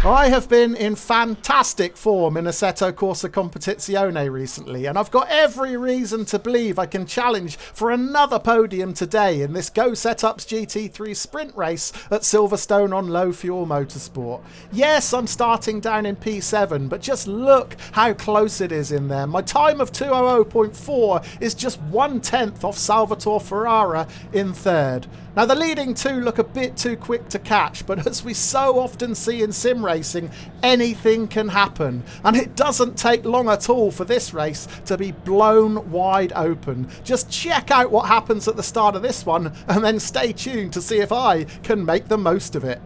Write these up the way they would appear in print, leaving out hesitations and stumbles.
I have been in fantastic form in Assetto Corsa Competizione recently, and I've got every reason to believe I can challenge for another podium today in this Go Setups GT3 Sprint race at Silverstone on Low Fuel Motorsport. Yes, I'm starting down in P7, but just look how close it is in there. My time of 2:00.4 is just 1/10 off Salvatore Ferrara in third. Now the leading two look a bit too quick to catch, but as we so often see in sim racing, anything can happen. And it doesn't take long at all for this race to be blown wide open. Just check out what happens at the start of this one and then stay tuned to see if I can make the most of it.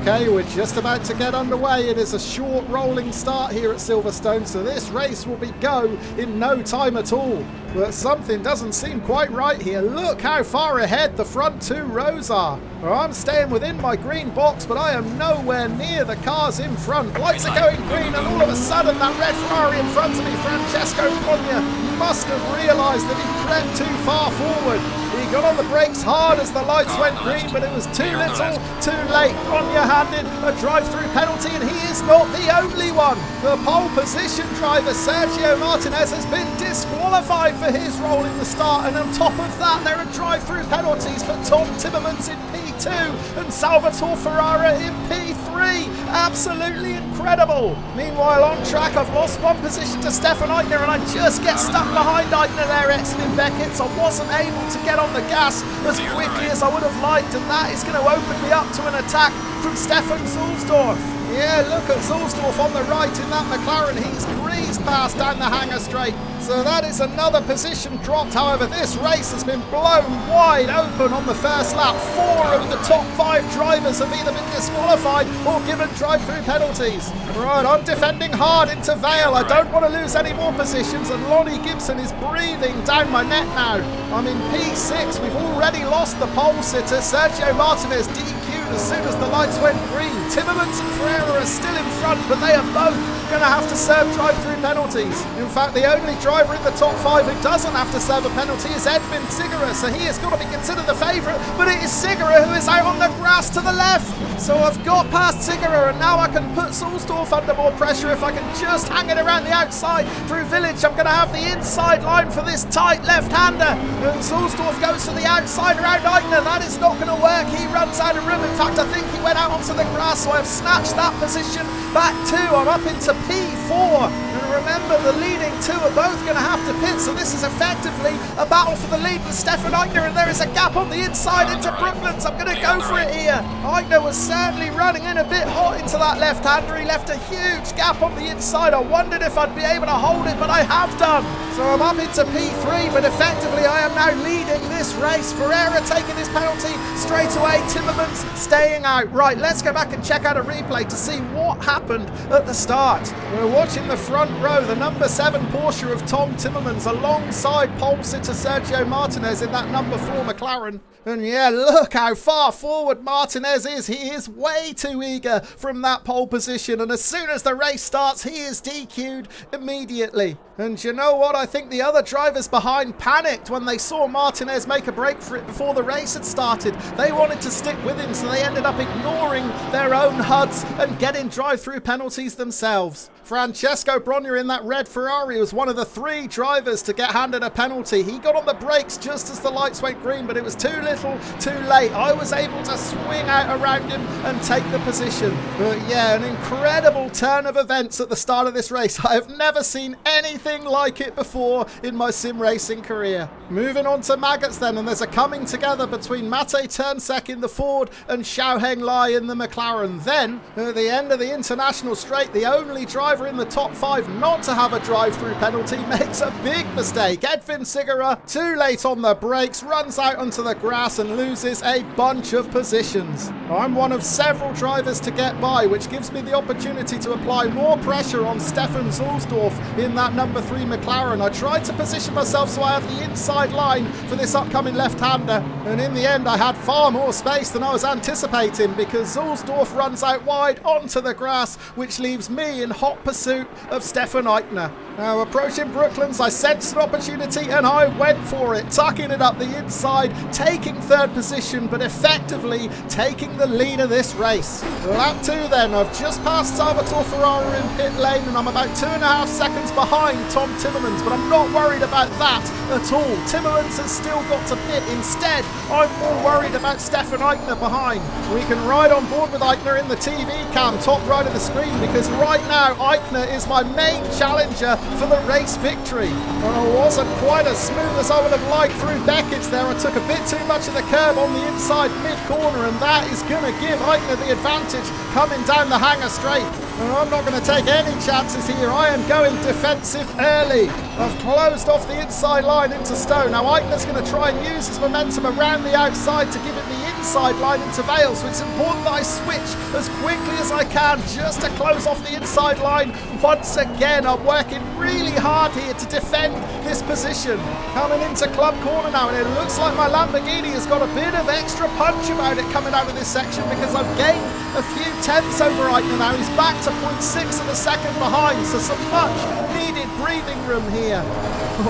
Okay, we're just about to get underway. It is a short rolling start here at Silverstone, so this race will be go in no time at all. But something doesn't seem quite right here. Look how far ahead the front two rows are. I'm staying within my green box, but I am nowhere near the cars in front. Lights are going green, and all of a sudden that red Ferrari in front of me, Francesco Bronya, must have realised that he crept too far forward. He got on the brakes hard as the lights went green, but it was too little, too late. Bronya handed a drive-through penalty, and he is not the only one. The pole position driver, Sergio Martinez, has been disqualified for his role in the start, and on top of that, there are drive-through penalties for Tom Timmermans in P2 and Salvatore Ferrara in P3. Absolutely incredible. Meanwhile, on track, I've lost one position to Stefan Eitner, and I just get stuck behind Eitner there, exiting Beckett. So I wasn't able to get on the gas as quickly as I would have liked, and that is going to open me up to an attack from Stefan Zulsdorf. Yeah, look at Zulsdorf on the right in that McLaren. He's breezed past down the hangar straight. So that is another position dropped. However, this race has been blown wide open on the first lap. 4 of the top 5 drivers have either been disqualified or given drive-through penalties. Right, I'm defending hard into Vale. I don't want to lose any more positions, and Lonnie Gibson is breathing down my neck now. I'm in P6. We've already lost the pole sitter. Sergio Martinez DQ'd as soon as the lights went green. Timmermans and Ferrara are still in front, but they are both going to have to serve drive-through penalties. In fact, the only driver in the top 5 who doesn't have to serve a penalty is Edvin Sigura, so he has got to be considered the favourite, but it is Sigura who is out on the grass to the left. So I've got past Sigura, and now I can put Zulsdorf under more pressure if I can just hang it around the outside through Village. I'm going to have the inside line for this tight left-hander, and Zulsdorf goes to the outside around Eitner. That is not going to work. He runs out of room. In fact, I think he went out onto the grass, so I've snatched that position back too. I'm up into P4, and remember, the leading two are both going to have to pit, so this is effectively a battle for the lead with Stefan Eitner, and there is a gap on the inside into Brooklands. I'm going to go for it here. Eitner was certainly running in a bit hot into that left-hander. He left a huge gap on the inside. I wondered if I'd be able to hold it, but I have done. So I'm up into P3, but effectively I am now leading this race. Ferrara taking his penalty straight away. Timmermans staying out. Right, let's go back and check out a replay to see what happened at the start. We're watching the front row, the number 7 Porsche of Tom Timmermans alongside pole sitter Sergio Martinez in that number 4 McLaren. And yeah, look how far forward Martinez is. He is way too eager from that pole position, and as soon as the race starts, he is DQ'd immediately. And you know what? I think the other drivers behind panicked when they saw Martinez make a break for it before the race had started. They wanted to stick with him, so they ended up ignoring their own HUDs and getting drive-through penalties themselves. Francesco Bronya in that red Ferrari was one of the 3 drivers to get handed a penalty. He got on the brakes just as the lights went green, but it was too little, too late. I was able to swing out around him and take the position. But yeah, an incredible turn of events at the start of this race. I have never seen anything like it before in my sim racing career. Moving on to Maggots then, and there's a coming together between Mate Turnsek in the Ford and Xiaoheng Lai in the McLaren. Then, at the end of the international straight, the only driver in the top 5 not to have a drive-through penalty makes a big mistake. Edvin Sigura, too late on the brakes, runs out onto the grass and loses a bunch of positions. I'm one of several drivers to get by, which gives me the opportunity to apply more pressure on Stefan Zulsdorf in that number 3 McLaren. I tried to position myself so I have the inside line for this upcoming left-hander, and in the end I had far more space than I was anticipating, because Zulsdorf runs out wide onto the grass, which leaves me in hot pursuit of Stefan Eichner. Now approaching Brooklands, I sensed an opportunity and I went for it, tucking it up the inside, taking third position, but effectively taking the lead of this race. Lap 2 then, I've just passed Salvatore Ferrara in pit lane and I'm about 2.5 seconds behind Tom Timmermans, but I'm not worried about that at all. Timmermans has still got to pit. Instead, I'm more worried about Stefan Eichner behind. We can ride on board with Eichner in the TV cam, top right of the screen, because right now Eichner is my main challenger for the race victory. Well, it wasn't quite as smooth as I would have liked through Beckett's there. I took a bit too much of the curb on the inside mid-corner, and that is going to give Eichner the advantage coming down the hanger straight. And I'm not going to take any chances here. I am going defensive early. I've closed off the inside line into Stone. Now Eichner's going to try and use his momentum around the outside to give it the inside line into Vale, so it's important that I switch as quickly as I can just to close off the inside line. Once again, I'm working really hard here to defend this position. Coming into club corner now, and it looks like my Lamborghini has got a bit of extra punch about it coming out of this section, because I've gained a few tenths over Eichner now. He's back to 0.6 of a second behind, so some much needed breathing room here.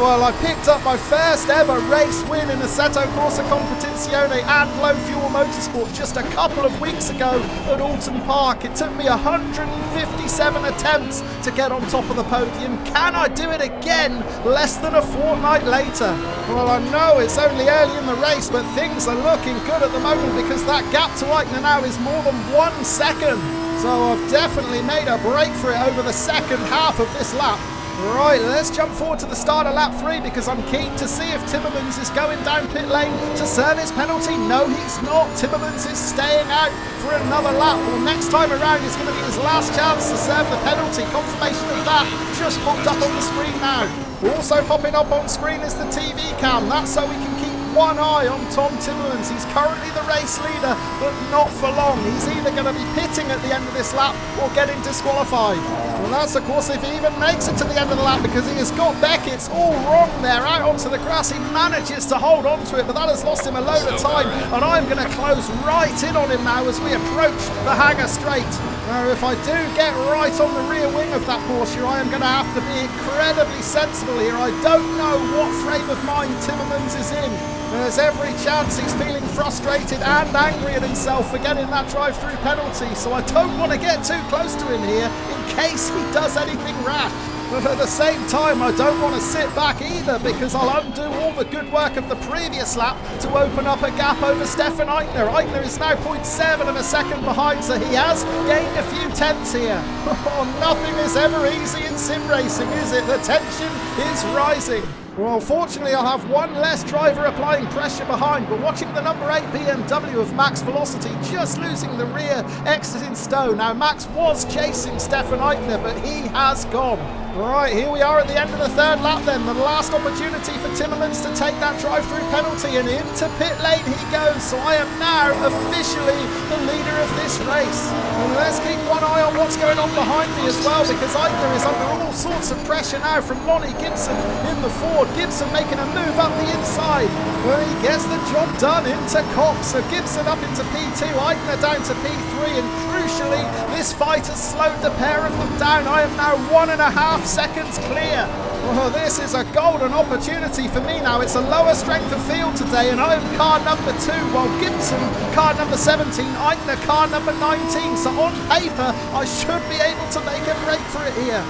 Well, I picked up my first ever race win in Assetto Corsa Competizione and Low Fuel Motorsport just a couple of weeks ago at Alton Park. It took me 157 attempts to get on top of the podium. Can I do it again less than a fortnight later? Well, I know it's only early in the race, but things are looking good at the moment, because that gap to Eichner now is more than 1 second. So I've definitely made a break for it over the second half of this lap. Right, let's jump forward to the start of lap 3, because I'm keen to see if Timmermans is going down pit lane to serve his penalty. No, he's not. Timmermans is staying out for another lap. Well, next time around is going to be his last chance to serve the penalty. Confirmation of that just popped up on the screen now. Also popping up on screen is the TV cam. That's so we can keep one eye on Tom Timmermans. He's currently the race leader, but not for long. He's either going to be pitting at the end of this lap or getting disqualified. Well, that's of course if he even makes it to the end of the lap, because he has got Beckett's all wrong there out onto the grass. He manages to hold on to it, but that has lost him a load of time, and I'm going to close right in on him now as we approach the hanger straight. Now, if I do get right on the rear wing of that Porsche, I am going to have to be incredibly sensible here. I don't know what frame of mind Timmermans is in. There's every chance he's feeling frustrated and angry at himself for getting that drive-through penalty, so I don't want to get too close to him here in case he does anything rash. But at the same time, I don't want to sit back either, because I'll undo all the good work of the previous lap to open up a gap over Stefan Eichner. Eichner is now 0.7 of a second behind, so he has gained a few tenths here. Nothing is ever easy in sim racing, is it? The tension is rising. Well, fortunately, I'll have one less driver applying pressure behind, but watching the number 8 BMW of Max Velocity just losing the rear exit in Stone. Now, Max was chasing Stefan Eichner, but he has gone. Right, here we are at the end of the third lap then. The last opportunity for Timmermans to take that drive-through penalty, and into pit lane he goes. So I am now officially the leader of this race. And let's keep one eye on what's going on behind me as well, because Eichner is under all sorts of pressure now from Lonnie Gibson in the Ford. Gibson making a move up the inside. Well, he gets the job done into Cox. So Gibson up into P2, Eichner down to P3, and crucially, this fight has slowed the pair of them down. I am now 1.5 seconds clear. Well, this is a golden opportunity for me now. It's a lower strength of field today, and I am car number 2, while Gibson car number 17, Eichner car number 19. So on paper, I should be able to make a break for it here.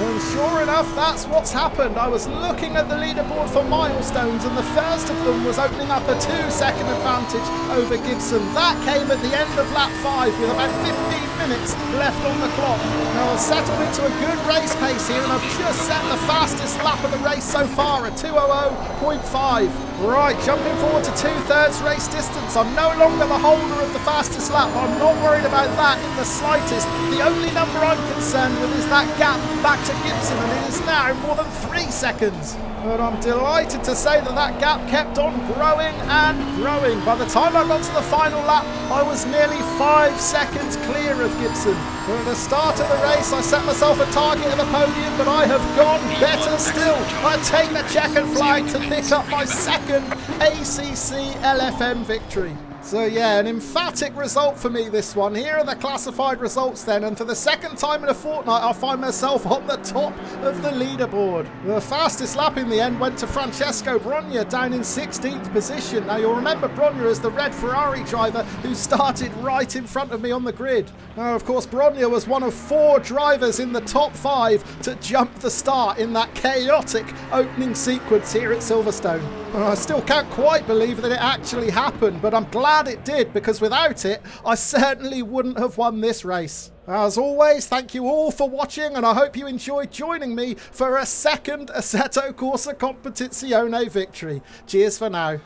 And sure enough, that's what's happened. I was looking at the leaderboard for milestones, and the first of them was opening up a 2-second advantage over Gibson. That came at the end of lap 5 with about 15 minutes left on the clock. Now I've settled into a good race pace here, and I've just set the fastest lap of the race so far at 2:00.5. Right, jumping forward to 2/3 race distance. I'm no longer the holder of the fastest lap. I'm not worried about that in the slightest. The only number I'm concerned with is that gap back to Gibson, and it is now more than 3 seconds. But I'm delighted to say that that gap kept on growing and growing. By the time I got to the final lap, I was nearly 5 seconds clear of Gibson. So at the start of the race, I set myself a target of a podium, but I have gone better still. I take the checkered flag to pick up my second ACC LFM victory. So yeah, an emphatic result for me, this one. Here are the classified results then, and for the second time in a fortnight I find myself on the top of the leaderboard. The fastest lap in the end went to Francesco Brogna, down in 16th position. Now you'll remember Brogna as the red Ferrari driver who started right in front of me on the grid. Now of course Brogna was one of 4 drivers in the top 5 to jump the start in that chaotic opening sequence here at Silverstone. I still can't quite believe that it actually happened, but I'm glad it did, because without it, I certainly wouldn't have won this race. As always, thank you all for watching, and I hope you enjoyed joining me for a second Assetto Corsa Competizione victory. Cheers for now.